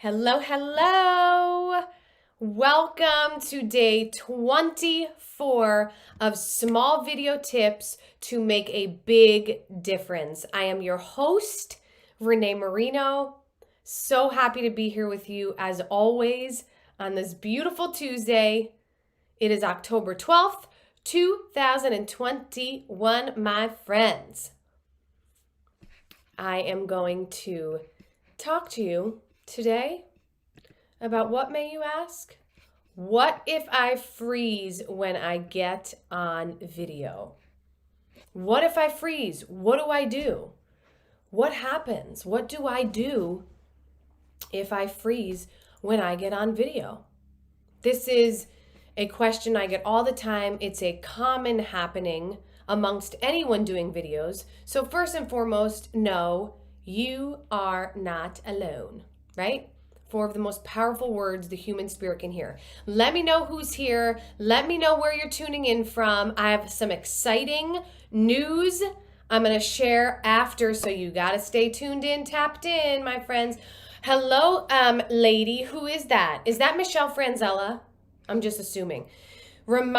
Hello, hello. Welcome to day 24 of small video tips to make a big difference. I am your host, Renée Marino. So happy to be here with you as always on this beautiful Tuesday. It is October 12th, 2021, my friends. I am going to talk to you today about what, may you ask? What if I freeze when I get on video? What if I freeze? What do I do? What happens? What do I do if I freeze when I get on video? This is a question I get all the time. It's a common happening amongst anyone doing videos. So first and foremost, no, you are not alone, right? Four of the most powerful words the human spirit can hear. Let me know who's here. Let me know where you're tuning in from. I have some exciting news I'm going to share after, so you got to stay tuned in, tapped in, my friends. Hello, lady. Who is that? Is that Michelle Franzella? I'm just assuming. I'm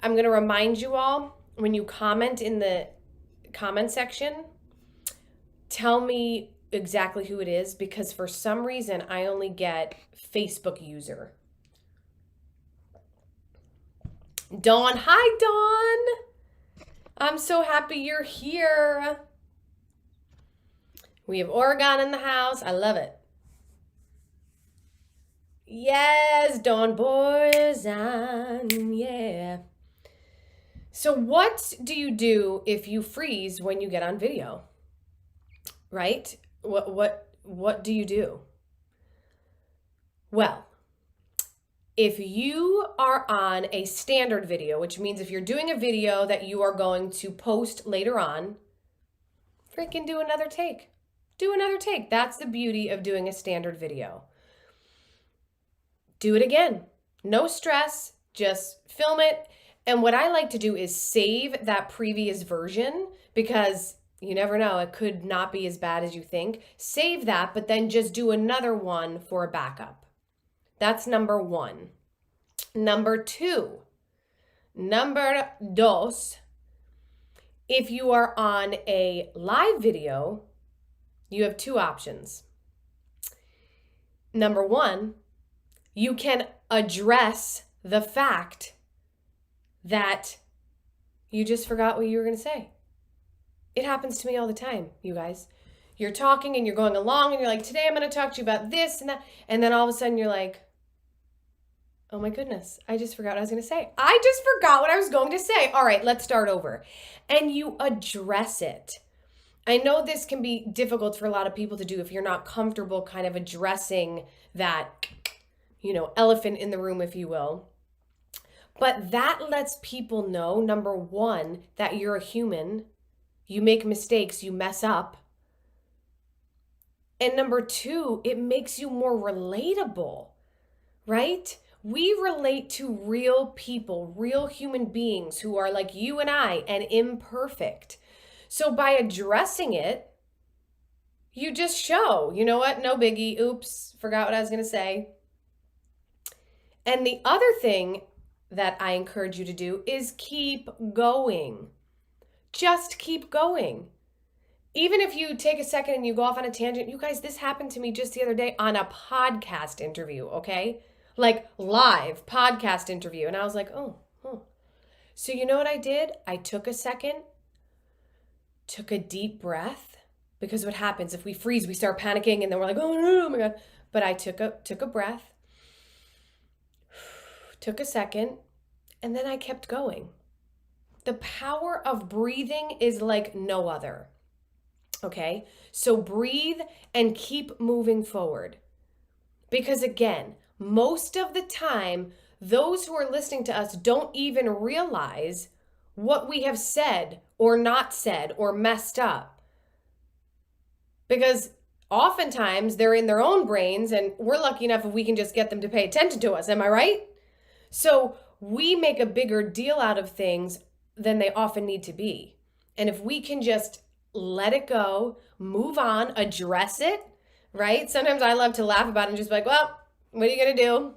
going to remind you all, when you comment in the comment section, tell me exactly who it is, because for some reason I only get Facebook user. Dawn, hi Dawn. I'm so happy you're here. We have Oregon in the house. I love it. Yes, Dawn Borzan, yeah. So what do you do if you freeze when you get on video? Right? What do you do? Well, if you are on a standard video, which means if you're doing a video that you are going to post later on, freaking do another take. Do another take. That's the beauty of doing a standard video. Do it again. No stress. Just film it. And what I like to do is save that previous version, because you never know, it could not be as bad as you think. Save that, but then just do another one for a backup. That's number one. Number dos, if you are on a live video, you have two options. Number one, you can address the fact that you just forgot what you were going to say. It happens to me all the time, you guys. You're talking and you're going along and you're like, today I'm going to talk to you about this and that. And then all of a sudden you're like, oh my goodness, I just forgot what I was going to say. I just forgot what I was going to say. All right, let's start over. And you address it. I know this can be difficult for a lot of people to do if you're not comfortable kind of addressing that, elephant in the room, if you will. But that lets people know, number one, that you're a human. You make mistakes, you mess up. And number two, it makes you more relatable, right? We relate to real people, real human beings who are like you and I and imperfect. So by addressing it, you just show, you know what? No biggie. Oops, forgot what I was going to say. And the other thing that I encourage you to do is keep going. Just keep going. Even if you take a second and you go off on a tangent, you guys, this happened to me just the other day on a podcast interview, okay? Like live podcast interview. And I was like, oh. So you know what I did? I took a second, took a deep breath, because what happens if we freeze, we start panicking and then we're like, oh my God. But I took a breath, took a second, and then I kept going. The power of breathing is like no other. Okay? So breathe and keep moving forward. Because again, most of the time, those who are listening to us don't even realize what we have said or not said or messed up. Because oftentimes they're in their own brains, and we're lucky enough if we can just get them to pay attention to us. Am I right? So we make a bigger deal out of things than they often need to be. And if we can just let it go, move on, address it, right? Sometimes I love to laugh about it and just be like, well, what are you going to do?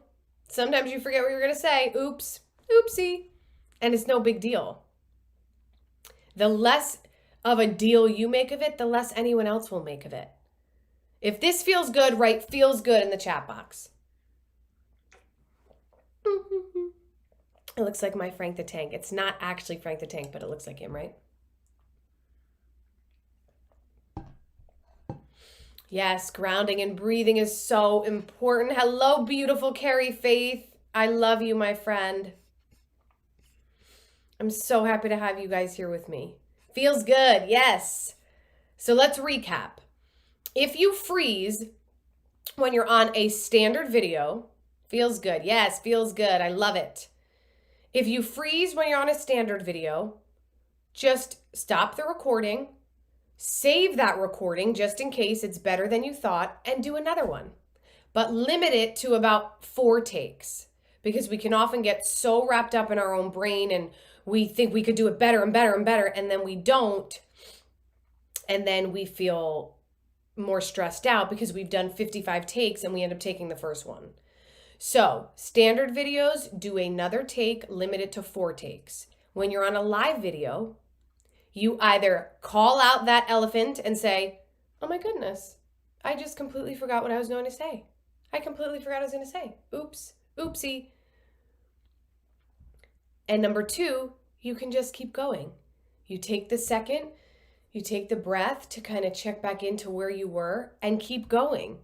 Sometimes you forget what you're going to say. Oops, oopsie. And it's no big deal. The less of a deal you make of it, the less anyone else will make of it. If this feels good, write feels good in the chat box. It looks like my Frank the Tank. It's not actually Frank the Tank, but it looks like him, right? Yes, grounding and breathing is so important. Hello, beautiful Carrie Faith. I love you, my friend. I'm so happy to have you guys here with me. Feels good, yes. So let's recap. If you freeze when you're on a standard video, feels good. Yes, feels good. I love it. If you freeze when you're on a standard video, just stop the recording, save that recording just in case it's better than you thought, and do another one. But limit it to about 4 takes because we can often get so wrapped up in our own brain and we think we could do it better and better and better, and then we don't. And then we feel more stressed out because we've done 55 takes and we end up taking the first one. So standard videos, do another take, limit it to 4 takes. When you're on a live video, you either call out that elephant and say, oh my goodness, I just completely forgot what I was going to say. I completely forgot what I was going to say. Oops, oopsie. And number 2, you can just keep going. You take the second, you take the breath to kind of check back into where you were and keep going.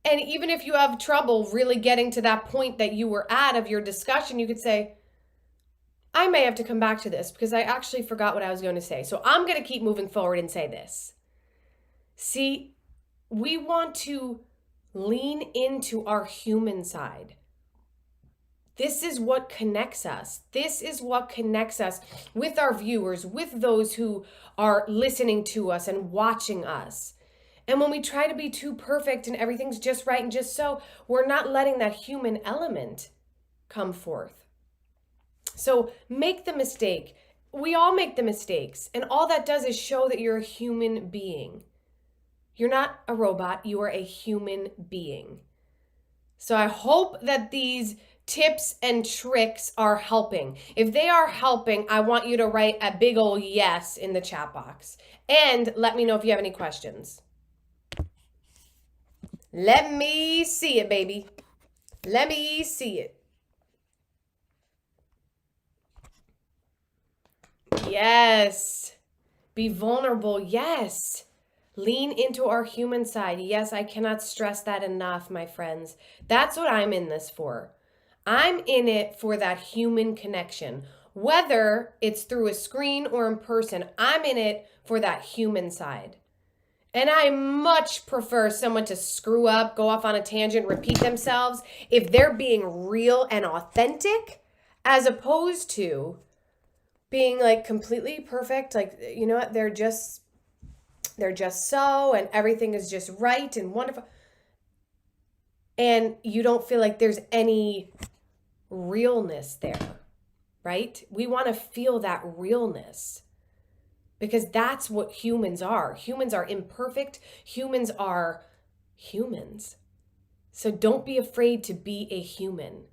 And even if you have trouble really getting to that point that you were at of your discussion, you could say, I may have to come back to this because I actually forgot what I was going to say. So I'm going to keep moving forward and say this. See, we want to lean into our human side. This is what connects us. This is what connects us with our viewers, with those who are listening to us and watching us. And when we try to be too perfect and everything's just right and just so, we're not letting that human element come forth. So make the mistake. We all make the mistakes. And all that does is show that you're a human being. You're not a robot. You are a human being. So I hope that these tips and tricks are helping. If they are helping, I want you to write a big old yes in the chat box. And let me know if you have any questions. Let me see it, baby. Let me see it. Yes. Be vulnerable. Yes. Lean into our human side. Yes, I cannot stress that enough, my friends. That's what I'm in this for. I'm in it for that human connection. Whether it's through a screen or in person, I'm in it for that human side. And I much prefer someone to screw up, go off on a tangent, repeat themselves, if they're being real and authentic, as opposed to being like completely perfect. Like, you know what, they're just so, and everything is just right and wonderful. And you don't feel like there's any realness there, right? We want to feel that realness. Because that's what humans are. Humans are imperfect. Humans are humans. So don't be afraid to be a human.